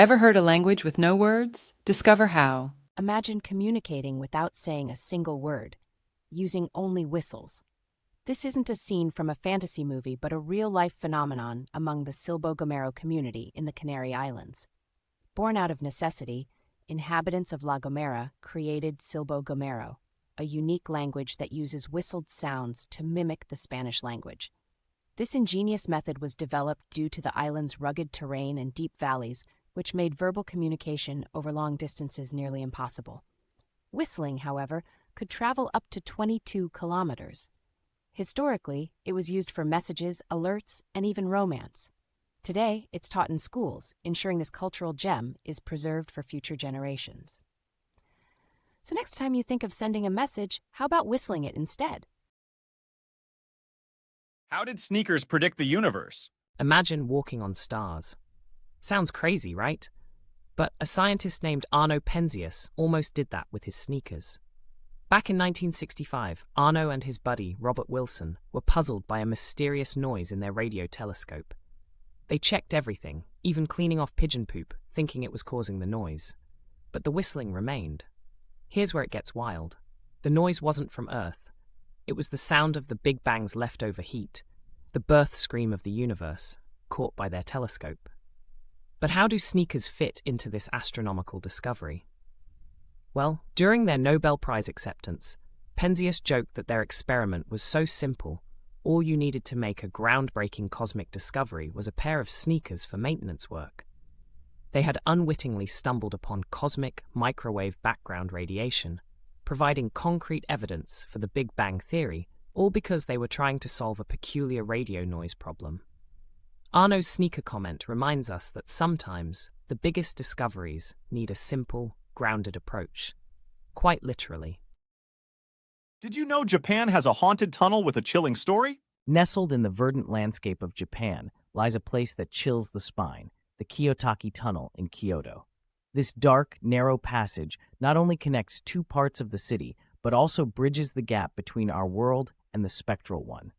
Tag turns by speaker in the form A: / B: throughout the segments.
A: Ever heard a language with no words? Discover how.
B: Imagine communicating without saying a single word, using only whistles. This isn't a scene from a fantasy movie, but a real-life phenomenon among the Silbo-Gomero community in the Canary Islands. Born out of necessity, inhabitants of La Gomera created Silbo-Gomero, a unique language that uses whistled sounds to mimic the Spanish language. This ingenious method was developed due to the island's rugged terrain and deep valleys, which made verbal communication over long distances nearly impossible. Whistling, however, could travel up to 22 kilometers. Historically, it was used for messages, alerts, and even romance. Today, it's taught in schools, ensuring this cultural gem is preserved for future generations. So next time you think of sending a message, how about whistling it instead?
C: How did sneakers predict the universe?
D: Imagine walking on stars. Sounds crazy, right? But a scientist named Arno Penzias almost did that with his sneakers. Back in 1965, Arno and his buddy, Robert Wilson, were puzzled by a mysterious noise in their radio telescope. They checked everything, even cleaning off pigeon poop, thinking it was causing the noise. But the whistling remained. Here's where it gets wild. The noise wasn't from Earth. It was the sound of the Big Bang's leftover heat, the birth scream of the universe, caught by their telescope. But how do sneakers fit into this astronomical discovery? Well, during their Nobel Prize acceptance, Penzias joked that their experiment was so simple, all you needed to make a groundbreaking cosmic discovery was a pair of sneakers for maintenance work. They had unwittingly stumbled upon cosmic microwave background radiation, providing concrete evidence for the Big Bang theory, all because they were trying to solve a peculiar radio noise problem. Arno's sneaker comment reminds us that sometimes the biggest discoveries need a simple, grounded approach. Quite literally.
C: Did you know Japan has a haunted tunnel with a chilling story?
E: Nestled in the verdant landscape of Japan lies a place that chills the spine, the Kiyotaki Tunnel in Kyoto. This dark, narrow passage not only connects two parts of the city, but also bridges the gap between our world and the spectral one.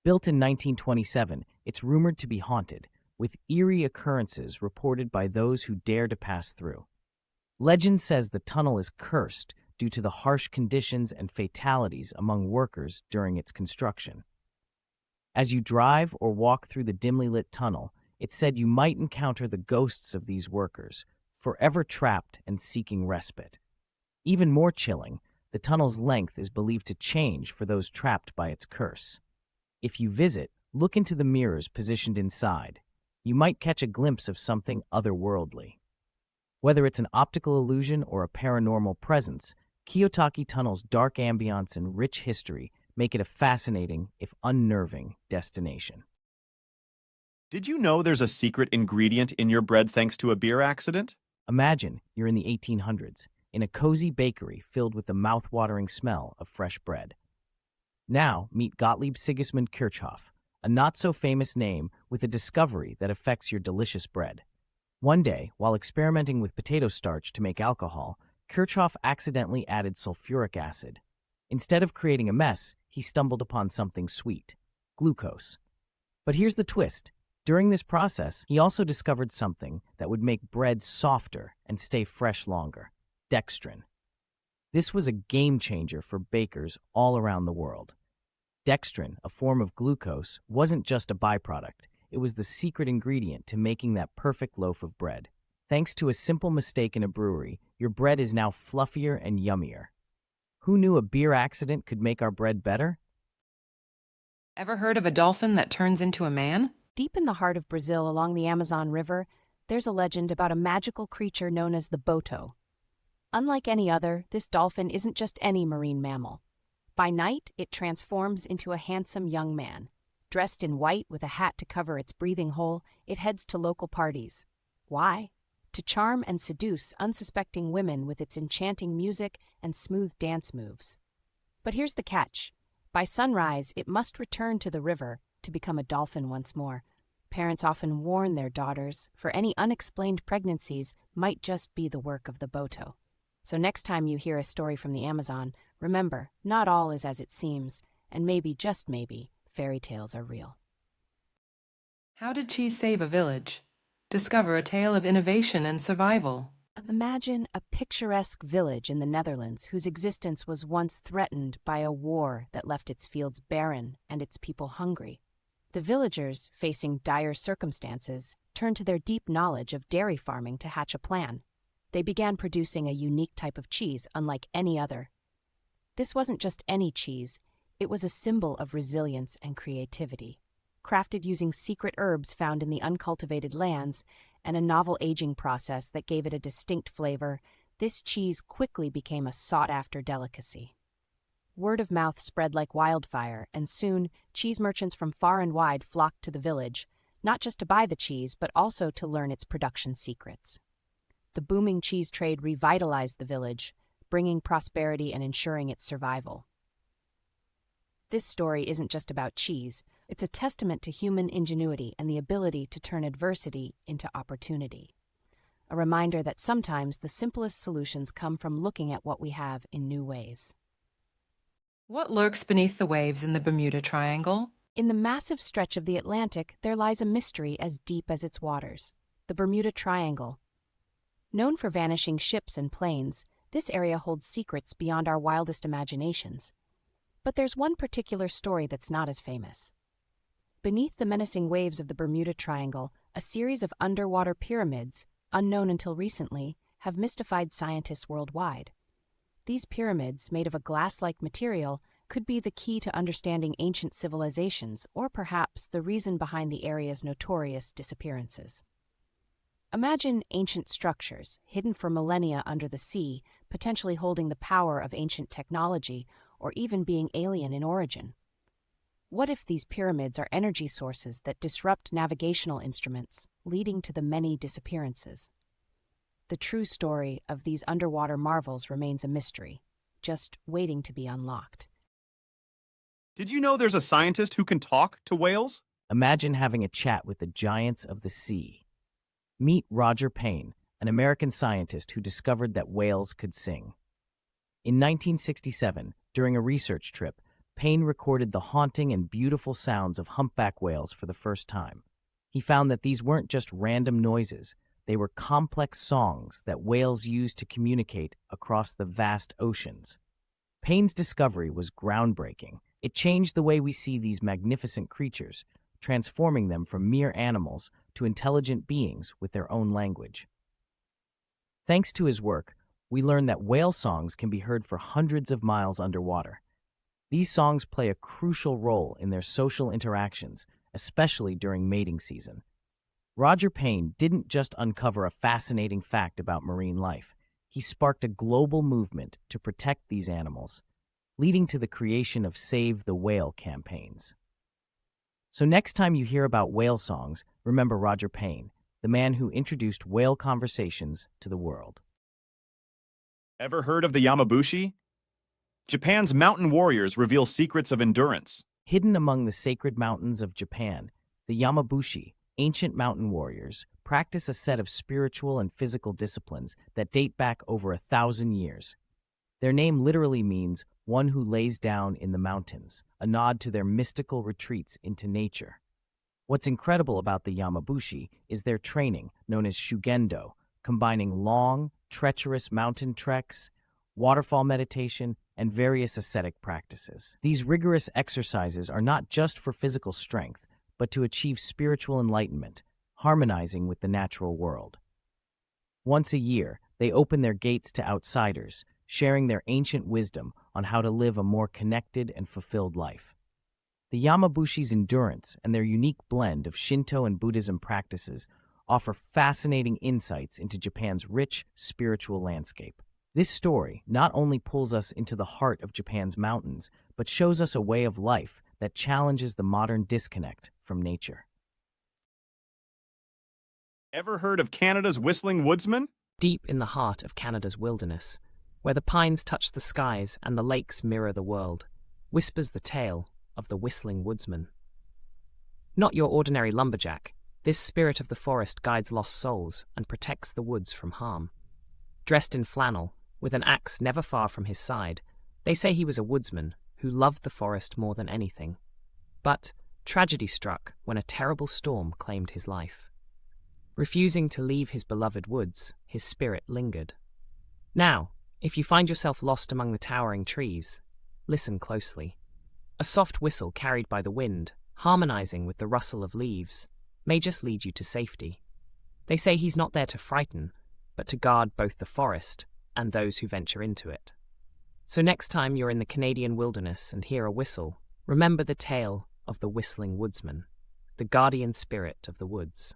E: Built in 1927, it's rumored to be haunted, with eerie occurrences reported by those who dare to pass through. Legend says the tunnel is cursed due to the harsh conditions and fatalities among workers during its construction. As you drive or walk through the dimly lit tunnel, it's said you might encounter the ghosts of these workers, forever trapped and seeking respite. Even more chilling, the tunnel's length is believed to change for those trapped by its curse. If you visit, look into the mirrors positioned inside. You might catch a glimpse of something otherworldly. Whether it's an optical illusion or a paranormal presence, Kiyotaki Tunnel's dark ambiance and rich history make it a fascinating, if unnerving, destination.
C: Did you know there's a secret ingredient in your bread thanks to a beer accident?
E: Imagine you're in the 1800s, in a cozy bakery filled with the mouth-watering smell of fresh bread. Now, meet Gottlieb Sigismund Kirchhoff, a not-so-famous name with a discovery that affects your delicious bread. One day, while experimenting with potato starch to make alcohol, Kirchhoff accidentally added sulfuric acid. Instead of creating a mess, he stumbled upon something sweet, glucose. But here's the twist. During this process, he also discovered something that would make bread softer and stay fresh longer, dextrin. This was a game-changer for bakers all around the world. Dextrin, a form of glucose, wasn't just a byproduct. It was the secret ingredient to making that perfect loaf of bread. Thanks to a simple mistake in a brewery, your bread is now fluffier and yummier. Who knew a beer accident could make our bread better?
A: Ever heard of a dolphin that turns into a man?
B: Deep in the heart of Brazil along the Amazon River, there's a legend about a magical creature known as the boto. Unlike any other, this dolphin isn't just any marine mammal. By night, it transforms into a handsome young man. Dressed in white with a hat to cover its breathing hole, it heads to local parties. Why? To charm and seduce unsuspecting women with its enchanting music and smooth dance moves. But here's the catch. By sunrise, it must return to the river to become a dolphin once more. Parents often warn their daughters, for any unexplained pregnancies might just be the work of the boto. So next time you hear a story from the Amazon, remember, not all is as it seems, and maybe, just maybe, fairy tales are real.
A: How did cheese save a village? Discover a tale of innovation and survival.
B: Imagine a picturesque village in the Netherlands whose existence was once threatened by a war that left its fields barren and its people hungry. The villagers, facing dire circumstances, turned to their deep knowledge of dairy farming to hatch a plan. They began producing a unique type of cheese unlike any other. This wasn't just any cheese, it was a symbol of resilience and creativity. Crafted using secret herbs found in the uncultivated lands and a novel aging process that gave it a distinct flavor, this cheese quickly became a sought-after delicacy. Word of mouth spread like wildfire, and soon cheese merchants from far and wide flocked to the village, not just to buy the cheese, but also to learn its production secrets. The booming cheese trade revitalized the village, bringing prosperity and ensuring its survival. This story isn't just about cheese, it's a testament to human ingenuity and the ability to turn adversity into opportunity. A reminder that sometimes the simplest solutions come from looking at what we have in new ways.
A: What lurks beneath the waves in the Bermuda Triangle?
B: In the massive stretch of the Atlantic, there lies a mystery as deep as its waters, the Bermuda Triangle. Known for vanishing ships and planes, this area holds secrets beyond our wildest imaginations. But there's one particular story that's not as famous. Beneath the menacing waves of the Bermuda Triangle, a series of underwater pyramids, unknown until recently, have mystified scientists worldwide. These pyramids, made of a glass-like material, could be the key to understanding ancient civilizations, or perhaps the reason behind the area's notorious disappearances. Imagine ancient structures, hidden for millennia under the sea, potentially holding the power of ancient technology, or even being alien in origin. What if these pyramids are energy sources that disrupt navigational instruments, leading to the many disappearances? The true story of these underwater marvels remains a mystery, just waiting to be unlocked.
C: Did you know there's a scientist who can talk to whales?
E: Imagine having a chat with the giants of the sea. Meet Roger Payne, an American scientist who discovered that whales could sing. In 1967, during a research trip, Payne recorded the haunting and beautiful sounds of humpback whales for the first time. He found that these weren't just random noises, they were complex songs that whales use to communicate across the vast oceans. Payne's discovery was groundbreaking. It changed the way we see these magnificent creatures, transforming them from mere animals to intelligent beings with their own language. Thanks to his work, we learned that whale songs can be heard for hundreds of miles underwater. These songs play a crucial role in their social interactions, especially during mating season. Roger Payne didn't just uncover a fascinating fact about marine life. He sparked a global movement to protect these animals, leading to the creation of Save the Whale campaigns. So next time you hear about whale songs, remember Roger Payne, the man who introduced whale conversations to the world.
C: Ever heard of the Yamabushi? Japan's mountain warriors reveal secrets of endurance.
E: Hidden among the sacred mountains of Japan, the Yamabushi, ancient mountain warriors, practice a set of spiritual and physical disciplines that date back over 1,000 years. Their name literally means one who lays down in the mountains, a nod to their mystical retreats into nature. What's incredible about the Yamabushi is their training, known as shugendo, combining long, treacherous mountain treks, waterfall meditation, and various ascetic practices. These rigorous exercises are not just for physical strength, but to achieve spiritual enlightenment, harmonizing with the natural world. Once a year, they open their gates to outsiders, sharing their ancient wisdom on how to live a more connected and fulfilled life. The Yamabushi's endurance and their unique blend of Shinto and Buddhism practices offer fascinating insights into Japan's rich spiritual landscape. This story not only pulls us into the heart of Japan's mountains, but shows us a way of life that challenges the modern disconnect from nature.
C: Ever heard of Canada's Whistling Woodsman?
D: Deep in the heart of Canada's wilderness, where the pines touch the skies and the lakes mirror the world, whispers the tale of the Whistling Woodsman. Not your ordinary lumberjack, this spirit of the forest guides lost souls and protects the woods from harm. Dressed in flannel, with an axe never far from his side, they say he was a woodsman who loved the forest more than anything. But tragedy struck when a terrible storm claimed his life. Refusing to leave his beloved woods, his spirit lingered. Now, if you find yourself lost among the towering trees, listen closely. A soft whistle carried by the wind, harmonizing with the rustle of leaves, may just lead you to safety. They say he's not there to frighten, but to guard both the forest and those who venture into it. So next time you're in the Canadian wilderness and hear a whistle, remember the tale of the whistling woodsman, the guardian spirit of the woods.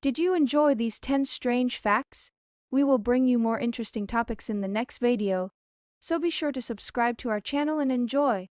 F: Did you enjoy these 10 strange facts? We will bring you more interesting topics in the next video, so be sure to subscribe to our channel and enjoy.